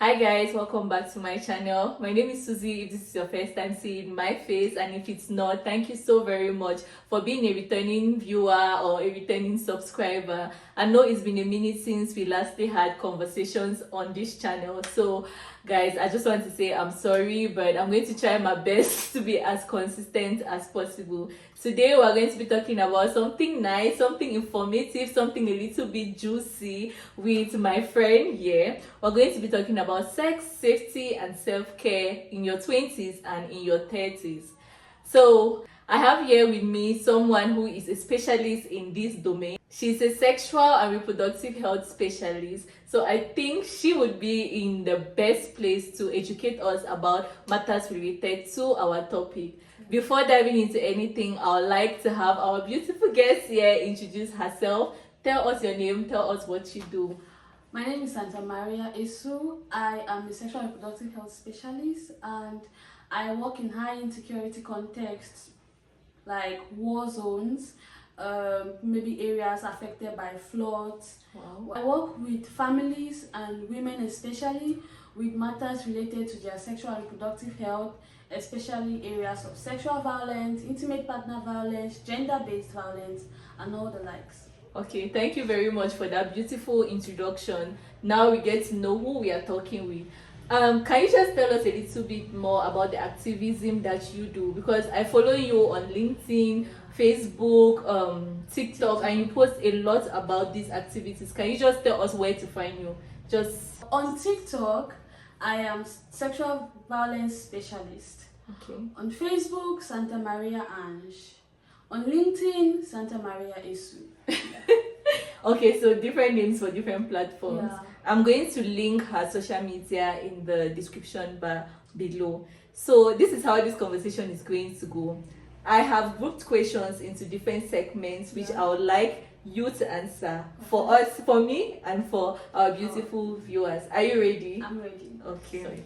Hi guys, welcome back to my channel. My name is Suzzy. If this is your first time seeing my face, and if it's not, thank you so very much for being a returning viewer or a returning subscriber. I know it's been a minute since we lastly had conversations on this channel, so guys, I just want to say I'm sorry, but I'm going to try my best to be as consistent as possible. Today we're going to be talking about something nice, something informative, something a little bit juicy with my friend here. We're going to be talking about sex, safety, and self-care in your 20s and in your 30s. So I have here with me someone who is a specialist in this domain. She's a sexual and reproductive health specialist. So I think she would be in the best place to educate us about matters related to our topic. Before diving into anything, I would like to have our beautiful guest here introduce herself. Tell us your name, tell us what you do. My name is Santa Maria Esu. I am a sexual and reproductive health specialist, and I work in high insecurity contexts like war zones, maybe areas affected by floods. Wow. I work with families and women especially with matters related to their sexual and reproductive health, especially areas of sexual violence, intimate partner violence, gender-based violence, and all the likes. Okay, thank you very much for that beautiful introduction. Now we get to know who we are talking with. Can you just tell us a little bit more about the activism that you do? Because I follow you on LinkedIn, Facebook, TikTok, and you post a lot about these activities. Can you just tell us where to find you? Just on TikTok, I am sexual violence specialist. Okay. On Facebook, Santa Maria Ange. On LinkedIn, Santa Maria Esu. Okay, so different names for different platforms. Yeah. I'm going to link her social media in the description bar below. So this is how this conversation is going to go. I have grouped questions into different segments which I would like you to answer for us, for me, and for our beautiful viewers. Are you ready? I'm ready. Okay.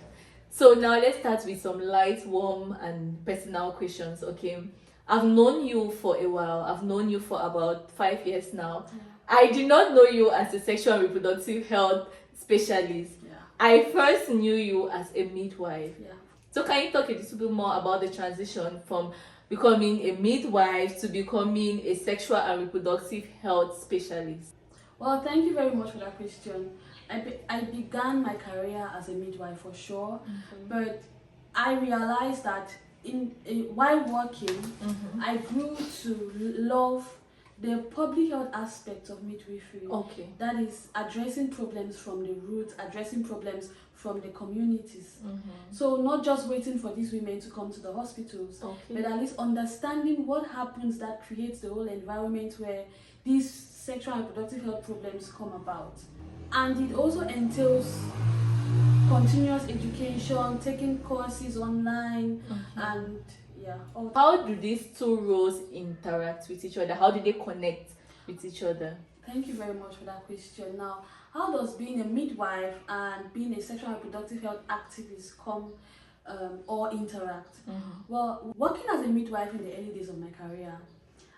So now let's start with some light, warm, and personal questions. Okay. I've known you for a while. I've known you for about 5 years now. Yeah. I did not know you as a sexual and reproductive health specialist. Yeah. I first knew you as a midwife. Yeah. So can you talk a little bit more about the transition from becoming a midwife to becoming a sexual and reproductive health specialist? Well, thank you very much for that question. I began my career as a midwife for sure, but I realized that while working, I grew to love the public health aspect of midwifery. Okay. That is addressing problems from the roots, addressing problems from the communities. So not just waiting for these women to come to the hospitals, but at least understanding what happens that creates the whole environment where these sexual and reproductive health problems come about. And it also entails continuous education, taking courses online, and yeah. How do these two roles interact with each other? How do they connect with each other? Thank you very much for that question. Now, how does being a midwife and being a sexual and reproductive health activist come or interact? Well, working as a midwife in the early days of my career,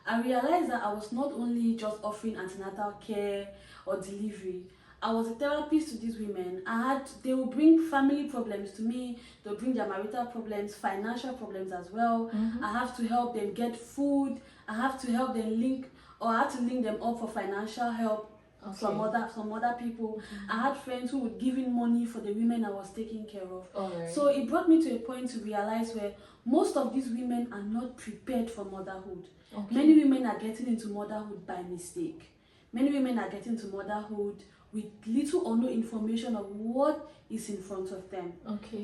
I realized that I was not only just offering antenatal care or delivery. I was a therapist to these women. They would bring family problems to me. They'll bring their marital problems, financial problems as well. I have to help them get food. I have to help them link them up for financial help from other people. I had friends who would give in money for the women I was taking care of. So it brought me to a point to realize where most of these women are not prepared for motherhood. Many women are getting into motherhood by mistake. Many women are getting into motherhood with little or no information of what is in front of them.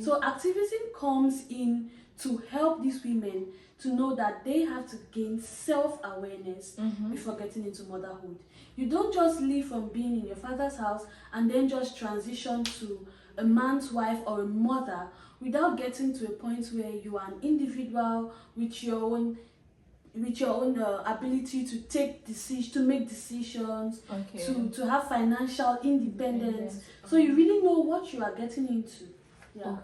So activism comes in to help these women to know that they have to gain self-awareness before getting into motherhood. You don't just leave from being in your father's house and then just transition to a man's wife or a mother without getting to a point where you are an individual with your own ability to make decisions, to have financial independence. So you really know what you are getting into. Yeah.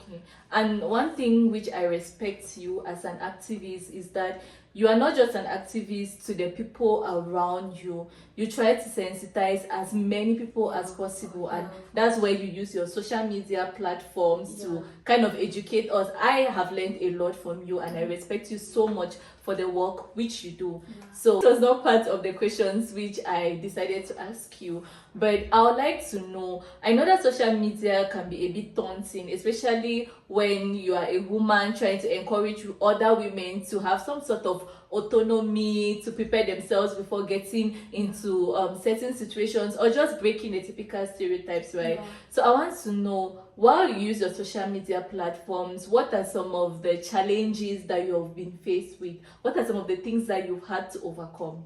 And one thing which I respect you as an activist is that you are not just an activist to the people around you. You try to sensitize as many people as possible, and that's where you use your social media platforms to kind of educate us. I have learned a lot from you, and I respect you so much for the work which you do. So it was not part of the questions which I decided to ask you, but I would like to know, I know that social media can be a bit daunting, especially when you are a woman trying to encourage other women to have some sort of autonomy, to prepare themselves before getting into certain situations, or just breaking the typical stereotypes, right? So I want to know, while you use your social media platforms, what are some of the challenges that you have been faced with? What are some of the things that you've had to overcome?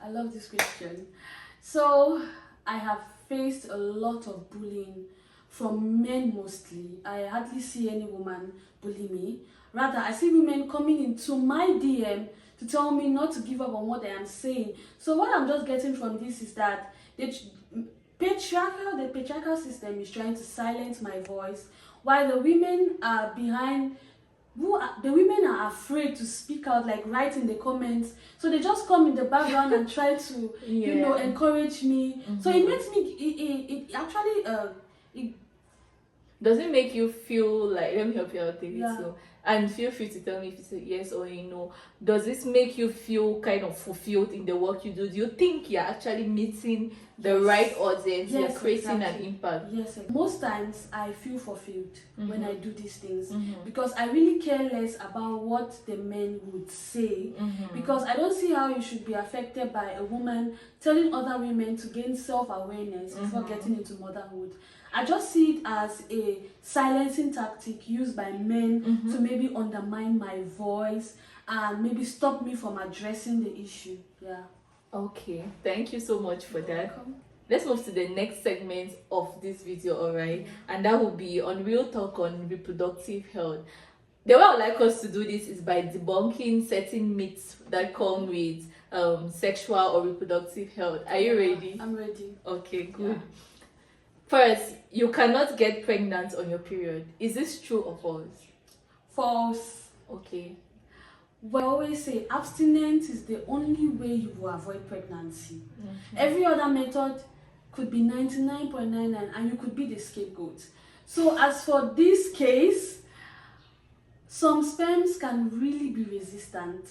I love this question. So I have faced a lot of bullying from men mostly. I hardly see any woman bully me. Rather, I see women coming into my DM to tell me not to give up on what I am saying. So what I'm just getting from this is that the patriarchal system is trying to silence my voice, while the women are behind. The women are afraid to speak out, like write in the comments, so they just come in the background and try to encourage me. So it makes me it actually it does it make you feel like, let me help you out with it, so, and feel free to tell me if it's a yes or a no. Does this make you feel kind of fulfilled in the work you do? Do you think you're actually meeting the right audience? You're creating an impact? Yes, most times I feel fulfilled when I do these things, because I really care less about what the men would say, because I don't see how you should be affected by a woman telling other women to gain self-awareness before getting into motherhood. I just see it as a silencing tactic used by men to maybe undermine my voice and maybe stop me from addressing the issue. Okay, thank you so much for that. Let's move to the next segment of this video, alright? And that will be on real talk on reproductive health. The way I would like us to do this is by debunking certain myths that come with sexual or reproductive health. Are you ready? I'm ready. Okay, good. First, you cannot get pregnant on your period. Is this true or false? False. Okay. We always say abstinence is the only way you will avoid pregnancy. Every other method could be 99.99 and you could be the scapegoat. So as for this case, some sperms can really be resistant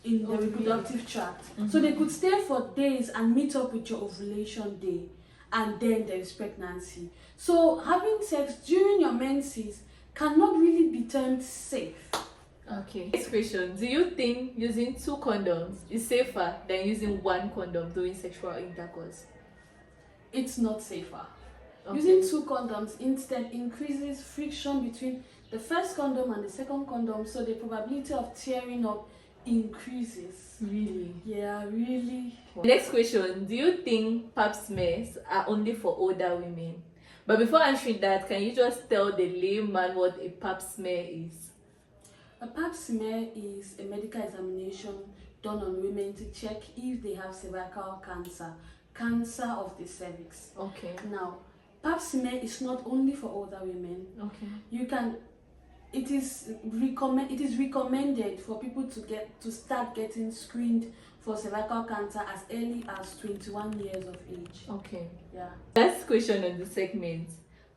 in the reproductive tract. So they could stay for days and meet up with your ovulation day, and then there is pregnancy. So having sex during your menses cannot really be termed safe. Okay. Next question. Do you think using 2 condoms is safer than using 1 condom during sexual intercourse? It's not safer. Using 2 condoms instead increases friction between the first condom and the second condom, so the probability of tearing up increases. Really? Yeah, really. Next question. Do you think pap smears are only for older women? But before answering that, can you just tell the layman what a pap smear is? A pap smear is a medical examination done on women to check if they have cervical cancer of the cervix. Okay. Now, pap smear is not only for older women. Okay. It is recommended for people to start getting screened for cervical cancer as early as 21 years of age. Okay. Yeah. Last question on the segment.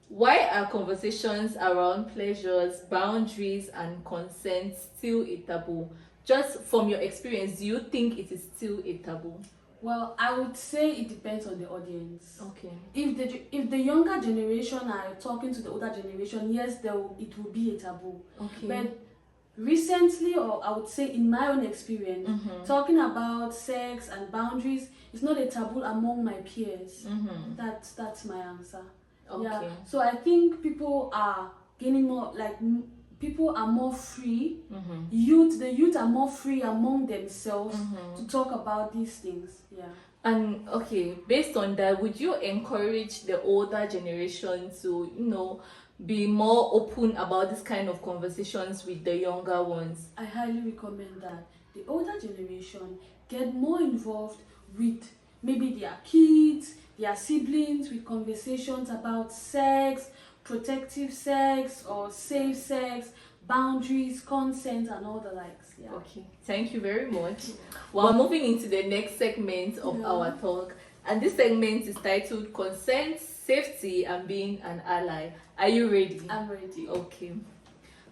Why are conversations around pleasures, boundaries, and consent still a taboo? Just from your experience, do you think it is still a taboo? Well, I would say it depends on the audience. Okay. If the younger generation are talking to the older generation, yes, it will be a taboo. Okay. But recently, or I would say in my own experience, talking about sex and boundaries is not a taboo among my peers. That's my answer. Okay. Yeah. So I think people are gaining more, like people are more free. The youth are more free among themselves to talk about these things. Yeah. And okay, based on that, would you encourage the older generation to, be more open about this kind of conversations with the younger ones? I highly recommend that the older generation get more involved with maybe their kids, their siblings, with conversations about sex, protective sex or safe sex, boundaries, consent, and all the likes. Yeah. Okay, thank you very much. We're moving into the next segment of our talk, and this segment is titled Consent, Safety, and Being an Ally. Are you ready? I'm ready. Okay.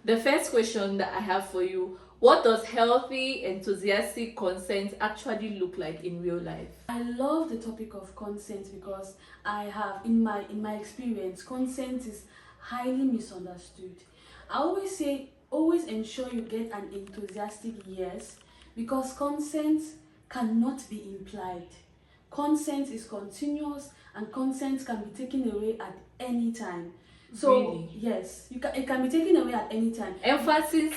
The first question that I have for you: what does healthy, enthusiastic consent actually look like in real life? I love the topic of consent because I have, in my experience, consent is highly misunderstood. I always say, always ensure you get an enthusiastic yes, because consent cannot be implied. Consent is continuous, and consent can be taken away at any time. So Really? yes, it can be taken away at any time. Emphasis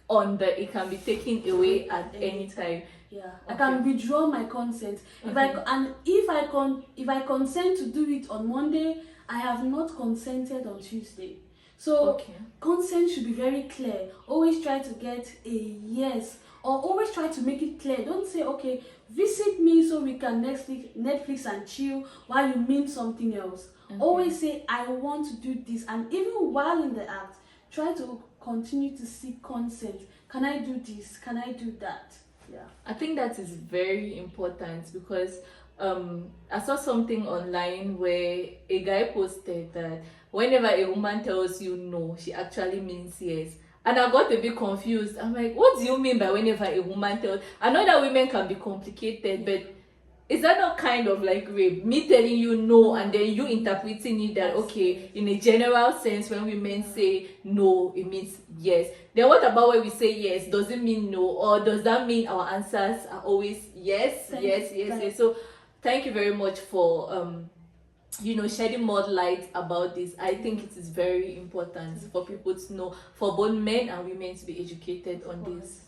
on the it can be taken away at any time. Yeah, okay. I can withdraw my consent if I consent to do it on Monday, I have not consented on Tuesday. So consent should be very clear. Always try to get a yes, or always try to make it clear. Don't say, okay, visit me so we can Netflix and chill, while you mean something else. Always say, I want to do this, and even while in the act, try to continue to seek consent. Can I do this? Can I do that? Yeah, I think that is very important, because I saw something online where a guy posted that whenever a woman tells you no, she actually means yes. And I got a bit confused. I'm like, what do you mean by whenever a woman tells? I know that women can be complicated, but is that not kind of like rape? Me telling you no and then you interpreting it that, okay, in a general sense, when women say no, it means yes. Then what about when we say yes? Does it mean no? Or does that mean our answers are always yes, yes? So thank you very much for shedding more light about this. I think it is very important for people to know, for both men and women to be educated on this.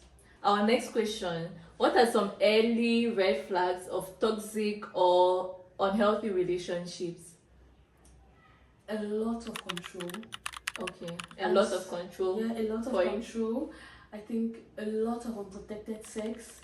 Our next question: what are some early red flags of toxic or unhealthy relationships? A lot of control. Okay, a lot of control. Yeah, a lot of control. I think a lot of unprotected sex.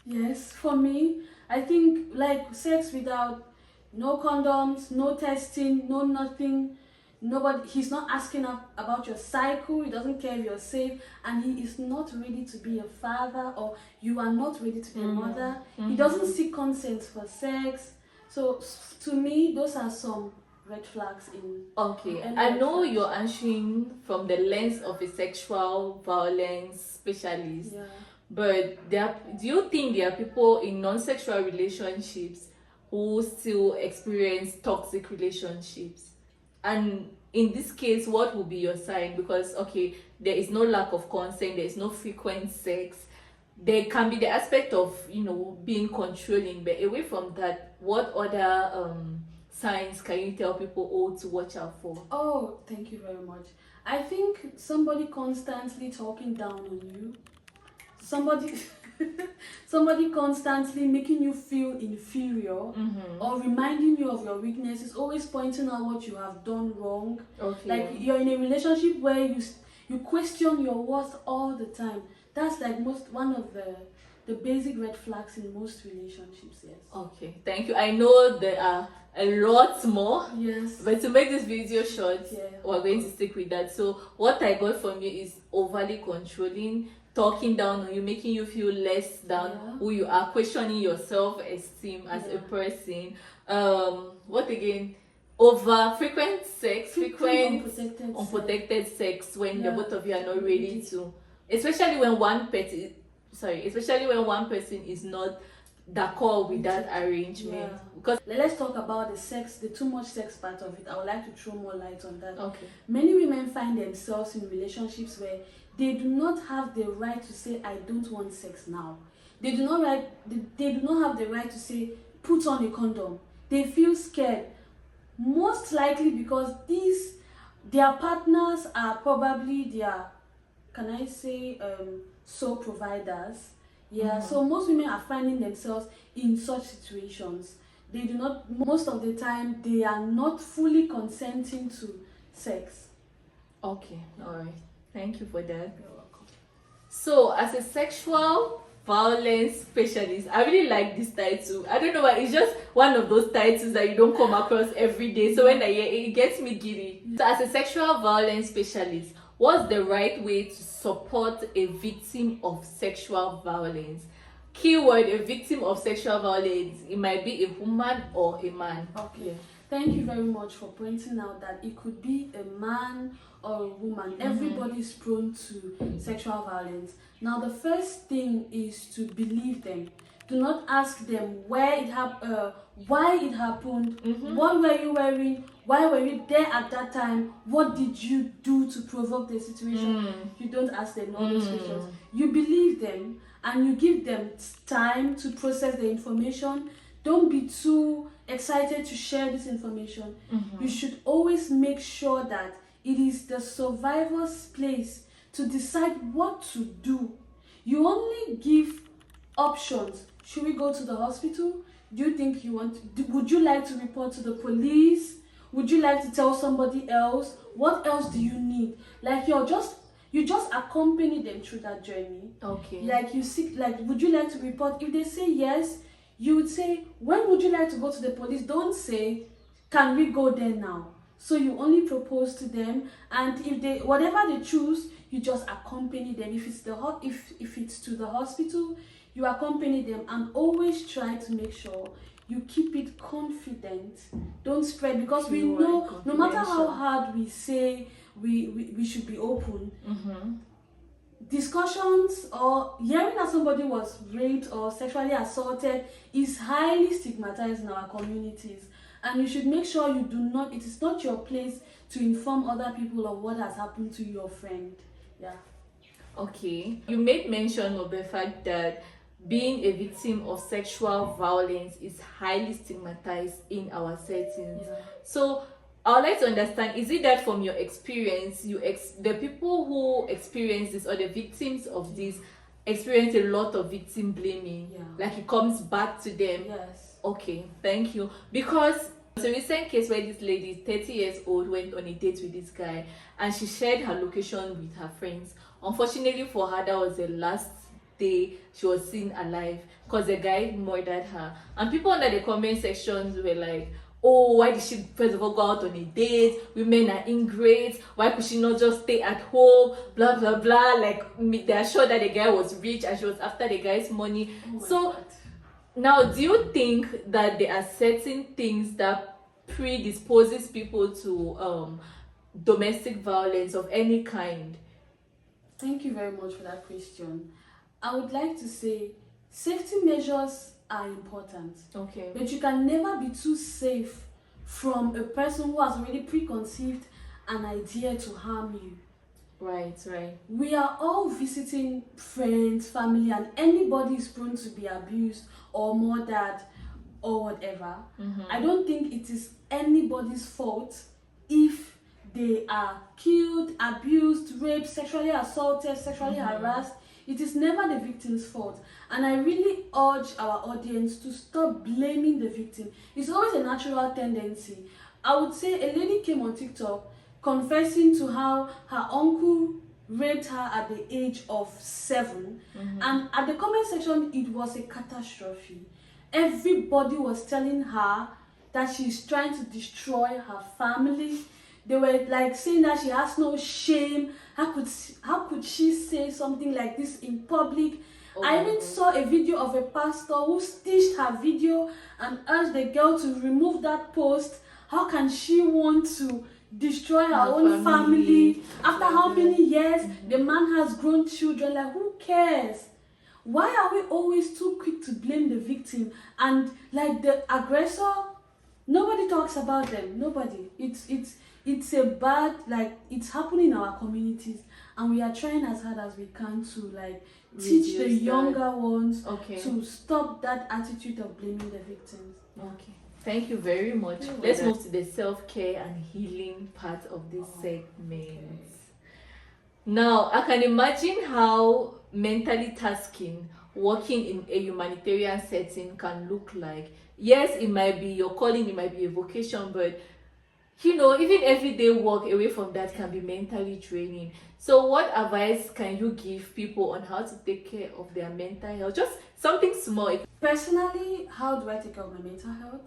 Yes, for me, I think like sex without no condoms, no testing, no nothing. Nobody, he's not asking about your cycle, he doesn't care if you're safe, and he is not ready to be a father, or you are not ready to be a mother. He doesn't seek consent for sex. So to me, those are some red flags in I know you're answering from the lens of a sexual violence specialist, but do you think there are people in non-sexual relationships who still experience toxic relationships? And in this case, what will be your sign? Because there is no lack of consent, there is no frequent sex. There can be the aspect of being controlling, but away from that, what other signs can you tell people to watch out for? Oh, thank you very much. I think somebody constantly talking down on you, somebody constantly making you feel inferior, or reminding you of your weaknesses, always pointing out what you have done wrong. Like you're in a relationship where you question your worth all the time. That's like one of the basic red flags in most relationships. Yes. Okay, thank you. I know there are a lot more. Yes. But to make this video short, we're going to stick with that. So what I got from you is overly controlling, talking down on you, making you feel less than who you are, questioning your self-esteem as a person. What again? Over frequent sex, unprotected sex when the both of you are not ready to, especially when one person is not d'accord with that arrangement. Because let's talk about the too much sex part of it. I would like to throw more light on that. Many women find themselves in relationships where they do not have the right to say, I don't want sex now. They do not have the right to say, put on a condom. They feel scared, most likely because their partners are probably their, can I say, sole providers. So most women are finding themselves in such situations. They do not, most of the time, they are not fully consenting to sex. Okay, all right. Thank you for that. You're welcome. So, as a sexual violence specialist, I really like this title. I don't know why, it's just one of those titles that you don't come across every day. So when I hear it, it gets me giddy. So, as a sexual violence specialist, what's the right way to support a victim of sexual violence? Keyword: a victim of sexual violence. It might be a woman or a man. Okay. Thank you very much for pointing out that it could be a man or a woman. Everybody is prone to sexual violence. Now, the first thing is to believe them. Do not ask them why it happened, what were you wearing, why were you there at that time, what did you do to provoke the situation. You don't ask them all those questions. You believe them and you give them time to process the information. Don't be too excited to share this information. You should always make sure that it is the survivor's place to decide what to do. You only give options. Should we go to the hospital? Do you think you want would you like to report to the police? Would you like to tell somebody else? What else do you need? Like you just accompany them through that journey. Okay. Like would you like to report? If they say yes, you would say, when would you like to go to the police? Don't say, can we go there now? So you only propose to them, and if they whatever they choose, you just accompany them. If it's to the hospital, you accompany them, and always try to make sure you keep it confident. Don't spread, because we know no matter how hard we say we should be open. Discussions or hearing that somebody was raped or sexually assaulted is highly stigmatized in our communities, and you should make sure it is not your place to inform other people of what has happened to your friend. Yeah. Okay. You made mention of the fact that being a victim of sexual violence is highly stigmatized in our settings. Yeah. So I would like to understand, is it that from your experience, the people who experience this or the victims of this experience a lot of victim blaming? Yeah. Like it comes back to them? Yes. Okay, thank you. Because there's a recent case where this lady, 30 years old, went on a date with this guy and she shared her location with her friends. Unfortunately for her, that was the last day she was seen alive because the guy murdered her. And people under the comment sections were like, oh, why did she first of all go out on a date? Women are ingrate. Why could she not just stay at home? Blah blah blah. Like they are sure that the guy was rich and she was after the guy's money. So now, do you think that there are certain things that predisposes people to domestic violence of any kind? Thank you very much for that question. I would like to say safety measures are important. Okay. But you can never be too safe from a person who has already preconceived an idea to harm you. Right. We are all visiting friends, family, and anybody is prone to be abused or murdered or whatever. I don't think it is anybody's fault if they are killed, abused, raped, sexually assaulted, sexually harassed. It is never the victim's fault. And I really urge our audience to stop blaming the victim. It's always a natural tendency. I would say a lady came on TikTok confessing to how her uncle raped her at the age of 7. And at the comment section, it was a catastrophe. Everybody was telling her that she's trying to destroy her family. They were like saying that she has no shame. How could she say something like this in public? I even saw a video of a pastor who stitched her video and urged the girl to remove that post. How can she want to destroy her own family after how many years? The man has grown children. Like, who cares? Why are we always too quick to blame the victim? And like the aggressor, nobody talks about them. Nobody. It's a bad, like, it's happening in our communities, and we are trying as hard as we can to like teach the younger ones to stop that attitude of blaming the victims. Okay, thank you very much. Let's move to the self-care and healing part of this segment. Now, I can imagine how mentally tasking working in a humanitarian setting can look like. Yes, it might be your calling, it might be a vocation, but you know, even everyday work away from that can be mentally draining. So what advice can you give people on how to take care of their mental health? Just something small. Personally, how do I take care of my mental health?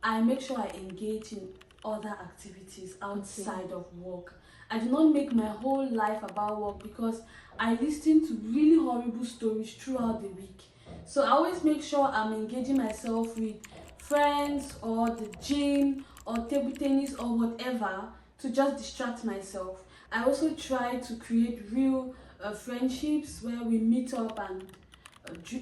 I make sure I engage in other activities outside of work. I do not make my whole life about work, because I listen to really horrible stories throughout the week. So I always make sure I'm engaging myself with friends or the gym or table tennis or whatever to just distract myself. I also try to create real friendships where we meet up and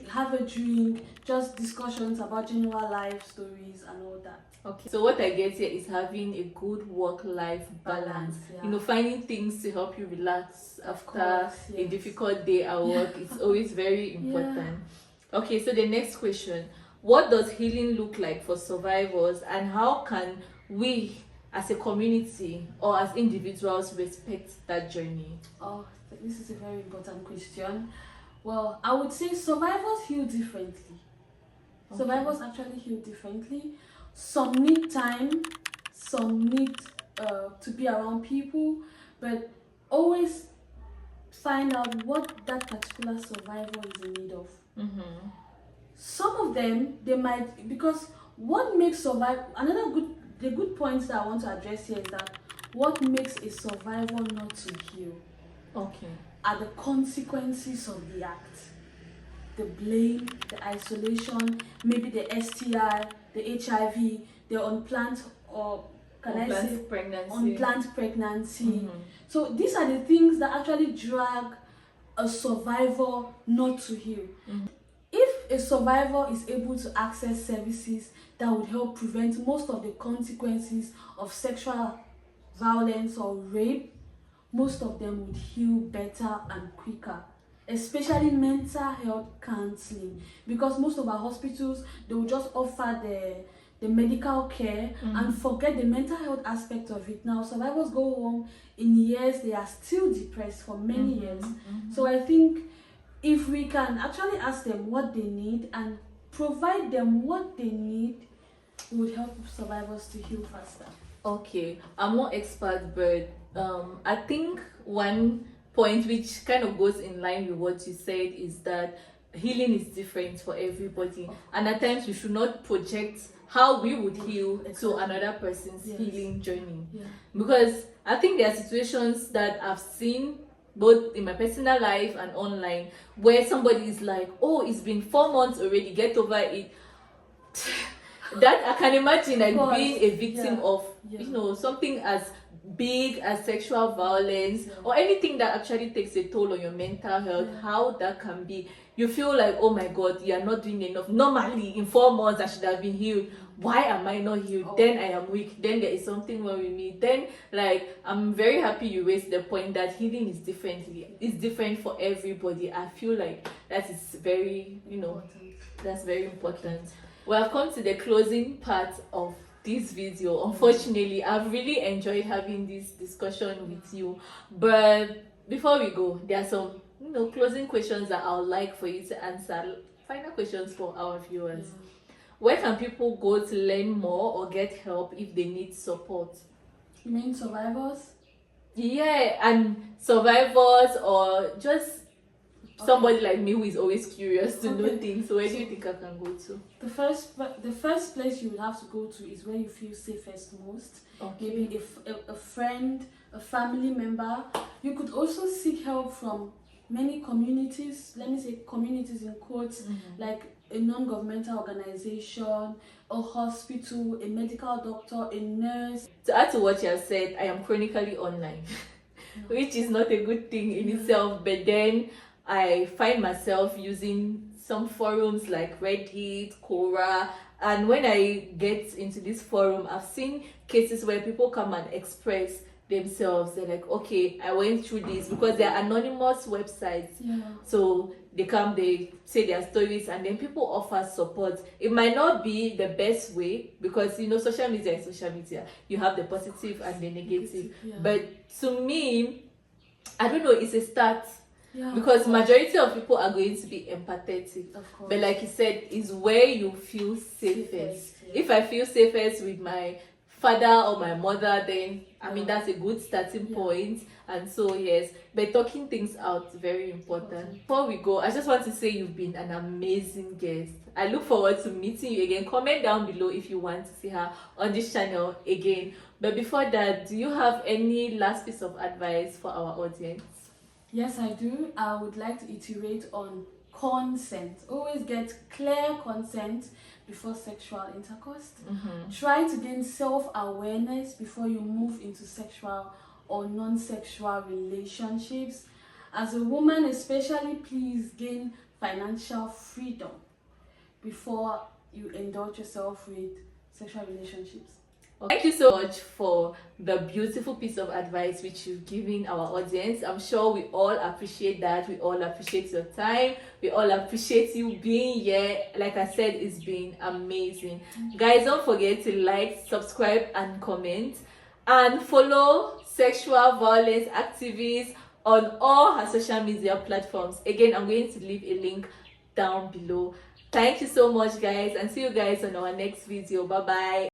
have a drink, just discussions about general life stories and all that. Okay, so what I get here is having a good work-life balance. Yeah. Finding things to help you relax Of after course, a yes. difficult day at work. It's always very important. Okay, so the next question: what does healing look like for survivors, and how can we, as a community or as individuals, respect that journey? Oh, this is a very important question. Well, I would say survivors heal differently. Okay. Survivors actually heal differently. Some need time, some need to be around people, but always find out what that particular survivor is in need of. Mm-hmm. Some of them, they might, because what makes survive, the good points that I want to address here is that what makes a survivor not to heal are the consequences of the act. The blame, the isolation, maybe the STI, the HIV, the unplanned unplanned pregnancy. Mm-hmm. So these are the things that actually drag a survivor not to heal. Mm-hmm. If a survivor is able to access services that would help prevent most of the consequences of sexual violence or rape, most of them would heal better and quicker, especially mental health counseling, because most of our hospitals, they will just offer the medical care and forget the mental health aspect of it. Now survivors go home in years, they are still depressed for many years. So I think if we can actually ask them what they need and provide them what they need, it would help survivors to heal faster. Okay, I'm not expert, but I think one point which kind of goes in line with what you said is that healing is different for everybody, and at times we should not project how we would heal to another person's healing journey. Because I think there are situations that I've seen both in my personal life and online where somebody is like, oh, it's been 4 months already, get over it. That I can imagine, like being a victim of something as big as sexual violence or anything that actually takes a toll on your mental health. How that can be, you feel like, oh my god, you are not doing enough. Normally in 4 months I should have been healed. Why am I not healed? Then I am weak, then there is something wrong with me. Then, like, I'm very happy you raised the point that healing is different for everybody. I feel like that is very that's very important. We have come to the closing part of this video. Unfortunately, I've really enjoyed having this discussion with you, but before we go, there are some closing questions that I would like for you to answer. Final questions for our viewers. Where can people go to learn more or get help if they need support? You mean survivors? Yeah, and survivors or just somebody like me who is always curious to know things. So where do you think I can go to? The first place you will have to go to is where you feel safest most. Maybe a friend, a family member. You could also seek help from many communities. Let me say communities in quotes, like a non-governmental organization, a hospital, a medical doctor, a nurse. To add to what you have said, I am chronically online, which is not a good thing in itself, but then I find myself using some forums like Reddit, Quora, and when I get into this forum, I've seen cases where people come and express themselves. They're like, okay, I went through this, because they're anonymous websites. So they come, they say their stories, and then people offer support. It might not be the best way, because social media is social media. You have the positive and the negative. But to me, I don't know, it's a start. Because majority of people are going to be empathetic, but like you said, is where you feel safest. If I feel safest with my father or my mother, then I mean, that's a good starting point. And so, yes, but talking things out is very important. Before we go, I just want to say you've been an amazing guest. I look forward to meeting you again. Comment down below if you want to see her on this channel again. But before that, do you have any last piece of advice for our audience? Yes, I do. I would like to iterate on consent. Always get clear consent before sexual intercourse. Try to gain self-awareness before you move into sexual or non-sexual relationships. As a woman especially, please gain financial freedom before you indulge yourself with sexual relationships. Thank you so much for the beautiful piece of advice which you've given our audience. I'm sure we all appreciate that. We all appreciate your time. We all appreciate you being here. Like I said, it's been amazing. Guys, don't forget to like, subscribe, and comment. And follow Sexual Violence Activists on all her social media platforms. Again, I'm going to leave a link down below. Thank you so much, guys, and see you guys on our next video. Bye bye.